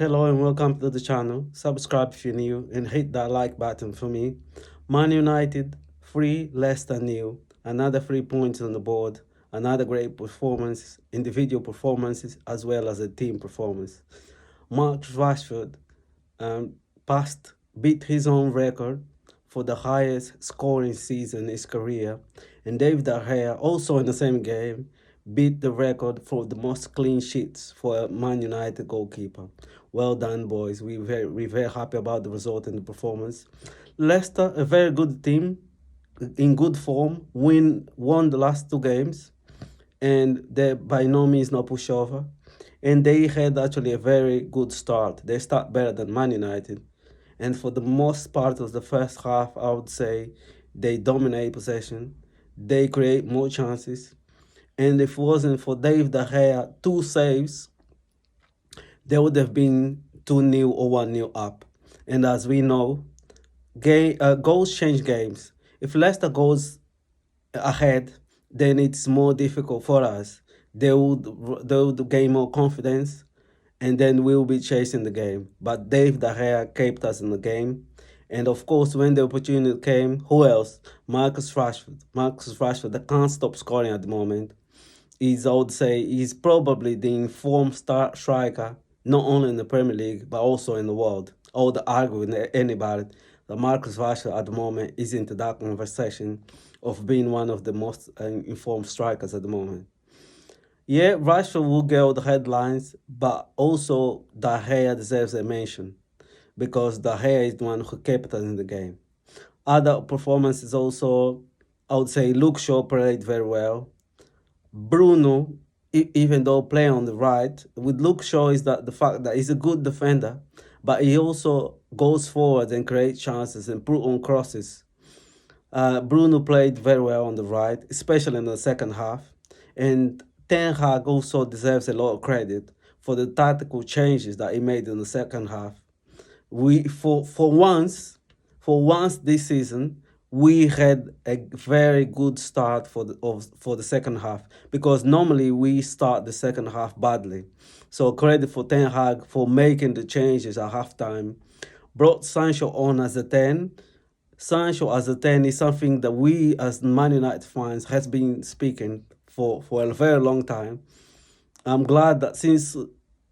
Hello and welcome to the channel. Subscribe if you're new and hit that like button for me. Man United, 3, Leicester nil. Another 3 points on the board. Another great performance, individual performances as well as a team performance. Marcus Rashford beat his own record for the highest scoring season in his career. And David De Gea, also in the same game, beat the record for the most clean sheets for a Man United goalkeeper. Well done, boys. We're very happy about the result and the performance. Leicester, a very good team, in good form, won the last 2 games, and they're by no means no pushover. And they had actually a very good start. They start better than Man United. And for the most part of the first half, I would say they dominate possession. They create more chances. And if it wasn't for Dave De Gea, 2 saves, they would have been 2-0 or 1-0 up. And as we know, goals change games. If Leicester goes ahead, then it's more difficult for us. They would gain more confidence, and then we'll be chasing the game. But Dave De Gea kept us in the game. And of course, when the opportunity came, who else? Marcus Rashford. Marcus Rashford, that can't stop scoring at the moment. I would say, he's probably the informed striker, not only in the Premier League, but also in the world. I would argue with anybody that Marcus Rashford at the moment is into that conversation of being one of the most informed strikers at the moment. Yeah, Rashford will get all the headlines, but also De Gea deserves a mention because De Gea is the one who kept us in the game. Other performances also, I would say Luke Shaw played very well. Bruno, even though playing on the right, with Luke Shaw is that the fact that he's a good defender, but he also goes forward and creates chances and put on crosses. Bruno played very well on the right, especially in the second half. And Ten Hag also deserves a lot of credit for the tactical changes that he made in the second half. For once this season, we had a very good start for the second half, because normally we start the second half badly. So credit for Ten Hag for making the changes at halftime. Brought Sancho on as a 10. Sancho as a 10 is something that we as Man United fans has been speaking for a very long time. I'm glad that since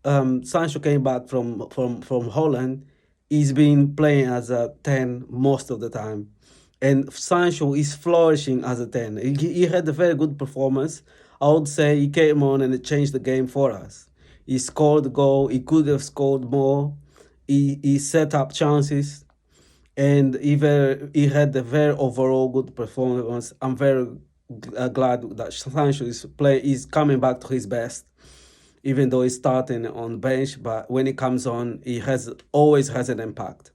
Sancho came back from Holland, he's been playing as a 10 most of the time. And Sancho is flourishing as a 10. He had a very good performance. I would say he came on and it changed the game for us. He scored a goal. He could have scored more. He set up chances. And he had a very overall good performance. I'm very glad that Sancho is coming back to his best, even though he's starting on the bench. But when he comes on, he always has an impact.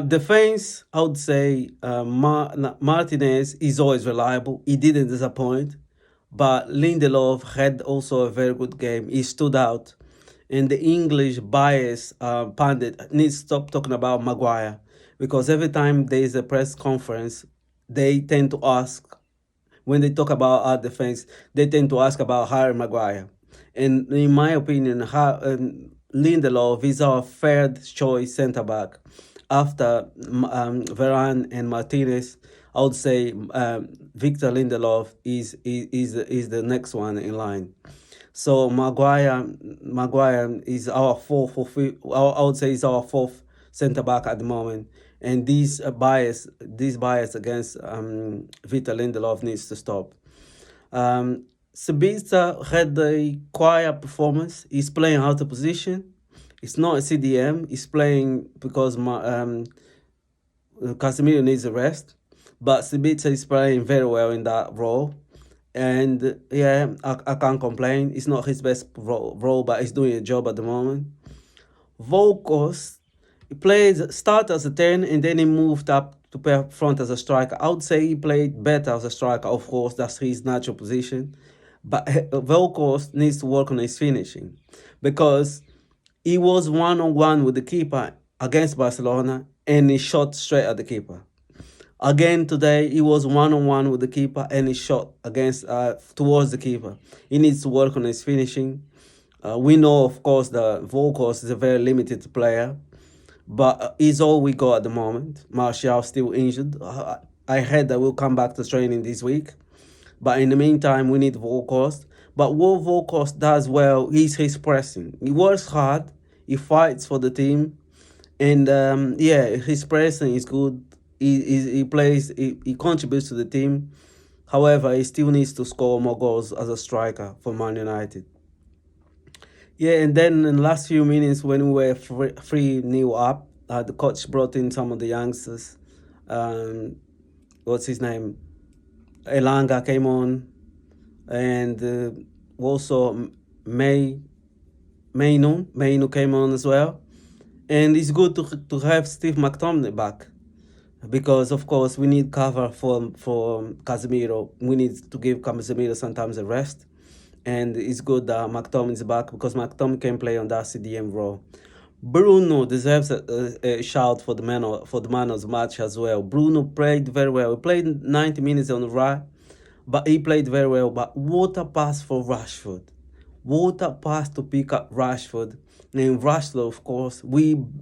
Defense, I would say Martinez is always reliable. He didn't disappoint. But Lindelof had also a very good game. He stood out. And the English bias pundit needs to stop talking about Maguire, because every time there is a press conference, they tend to ask, when they talk about our defense, they tend to ask about Harry Maguire. And in my opinion, Lindelof is our third choice centre back after Varane and Martinez. I would say Victor Lindelof is the next one in line. So Maguire is our fourth, I would say is our fourth centre back at the moment, and this bias against Victor Lindelof needs to stop. Sabitzer had a quiet performance. He's playing out of position. It's not a CDM. He's playing because Casemiro needs a rest, but Sabitzer is playing very well in that role. And yeah, I can't complain. It's not his best role, but he's doing a job at the moment. Volkos, he started as a 10 and then he moved up to play up front as a striker. I would say he played better as a striker. Of course, that's his natural position. But Volkos needs to work on his finishing, because he was one-on-one with the keeper against Barcelona and he shot straight at the keeper. Again today, he was one-on-one with the keeper and he shot towards the keeper. He needs to work on his finishing. We know, of course, that Volkos is a very limited player, but he's all we got at the moment. Martial still injured. I heard that we'll come back to training this week. But in the meantime, we need Volkos. But what Volkos does well is his pressing. He works hard. He fights for the team. And yeah, his pressing is good. He plays, he contributes to the team. However, he still needs to score more goals as a striker for Man United. Yeah, and then in the last few minutes when we were 3-0 up, the coach brought in some of the youngsters. What's his name? Elanga came on, and also Mainu came on as well. And it's good to have Steve McTominay back, because of course we need cover for Casemiro. We need to give Casemiro sometimes a rest, and it's good that McTominay is back, because McTominay can play on that CDM role. Bruno deserves a shout for the man of the match as well. Bruno played very well. He played 90 minutes on the right, but he played very well. But what a pass for Rashford. What a pass to pick up Rashford. And Rashford, of course, we back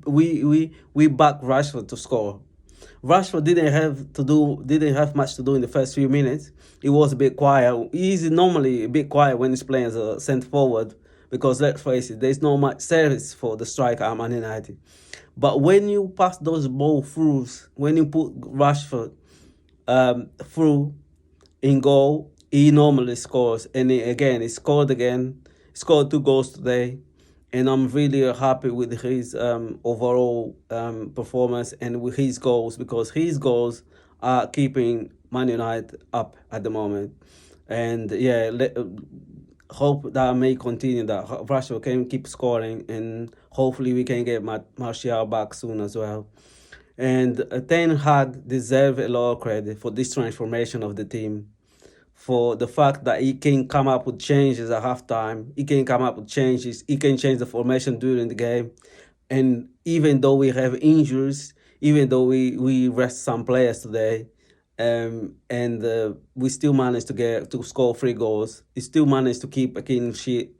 Rashford to score. Rashford didn't have much to do in the first few minutes. He was a bit quiet. He's normally a bit quiet when he's playing as a centre forward, because let's face it, there's not much service for the striker at Man United. But when you pass those ball throughs, when you put Rashford through in goal, he normally scores. And he scored again. He scored 2 goals today. And I'm really happy with his overall performance and with his goals, because his goals are keeping Man United up at the moment. And yeah, hope that may continue, that Rashford can keep scoring, and hopefully we can get Martial back soon as well. And Ten Hag deserves a lot of credit for this transformation of the team, for the fact that he can come up with changes at halftime. He can come up with changes. He can change the formation during the game. And even though we have injuries, even though we rest some players today, and we still managed to score 3 goals. We still managed to keep a clean sheet,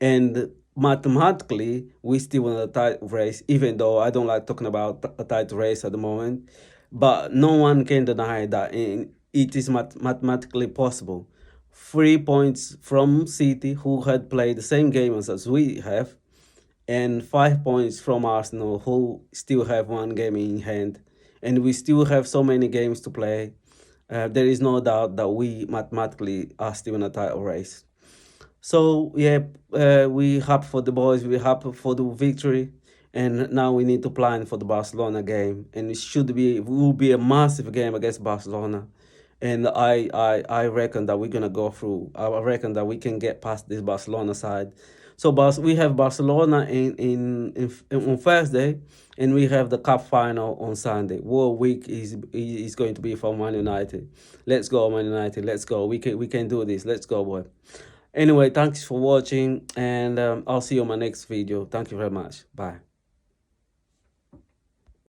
and mathematically we still in a tight race. Even though I don't like talking about a tight race at the moment, but no one can deny that it is mathematically possible. 3 points from City, who had played the same game as we have, and 5 points from Arsenal, who still have 1 game in hand. And we still have so many games to play. There is no doubt that we mathematically are still in a title race. So yeah, we happy for the boys. We happy for the victory, and now we need to plan for the Barcelona game. And it will be a massive game against Barcelona. And I reckon that we're gonna go through. I reckon that we can get past this Barcelona side. So we have Barcelona on Thursday, and we have the cup final on Sunday. What week is going to be for Man United? Let's go, Man United. Let's go. We can do this. Let's go, boy. Anyway, thanks for watching, and I'll see you on my next video. Thank you very much. Bye.